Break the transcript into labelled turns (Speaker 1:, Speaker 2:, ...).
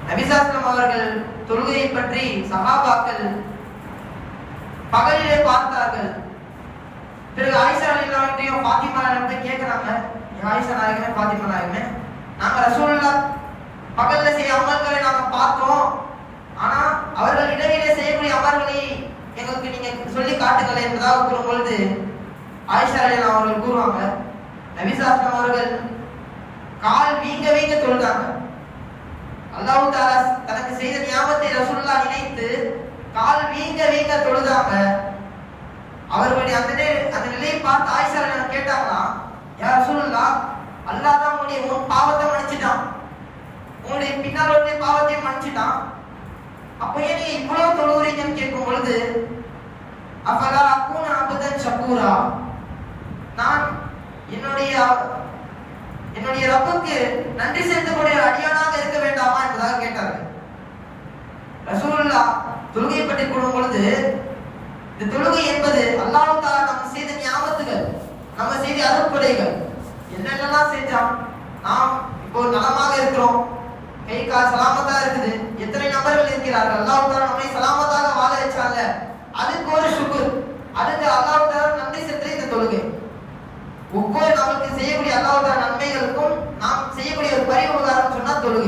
Speaker 1: நபிசாஸ்லம் அவர்கள் தொழுகையை பற்றி சஹாபாக்கள் பகலிலே பார்த்தார்கள். பிறகு ஆயிஷா ரலியல்லாஹு ஃபாத்திமா கிட்ட கேக்குறாங்க, ஆயிஷா நாயகமே ஃபாத்திமா நாயகமே, நாங்க ரசூலுல்லாஹ் பகல்ல செய்ய அமல்களை நாங்க பார்த்தோம், ஆனா அவர்கள் இடையிலே செய்யக்கூடிய அமல்களை எங்களுக்கு நீங்க சொல்லி காட்டுங்களேன் என்பதாக கூறும் பொழுது ஆயிஷா ரலியல்லாஹு அவர்கள் கூறுவாங்க, நபிசாஸ்லம் அவர்கள் கால் வீங்க வீங்க தொழுதாங்க. அல்லாஹ் தஆலா தனக்கு செய்த நியாமத்தை ரசூலுல்லாஹ் நினைத்து கால் வீங்க வீங்க தொழுதாங்க. அவர்களுடைய அந்த நிலையை பார்த்து ஆயிஷா ரலியல்லாஹு கேட்டாங்களா, யா ரசூலுல்லாஹ், அல்லாஹ் தான் உங்களுடைய முன் பாவத்தை மன்னிச்சிட்டான், உங்களுடைய பின்னால் உள்ள பாவத்தை மன்னிச்சிட்டான், அப்ப ஏன் நீங்க இவ்வளவு தொழுகிறீங்கன்னு கேட்கும் பொழுது, அஃபலா அகூன அபதன் ஷக்கூரா, நான் என்னுடைய ரப்புக்கு நன்றி செலுத்தக்கூடிய அடியானாக இருக்க வேண்டாமா என்பதாக கேட்டார்கள். ரசூலுல்லாஹ் தொழுகை பற்றி கூறும் பொழுது, இந்த தொழுகை என்பது அல்லாஹ் தஆலா நம்ம செய்த நியாமத்துகள், நம்ம செய்த அருட்கொடைகள், என்னென்னலாம் செஞ்சோம். நாம் இப்போ நலமாக இருக்கிறோம், கை கால் சலாமத்தா இருக்குது, எத்தனை நபர்கள் இருக்கிறார்கள், அல்லாஹ் தஆலா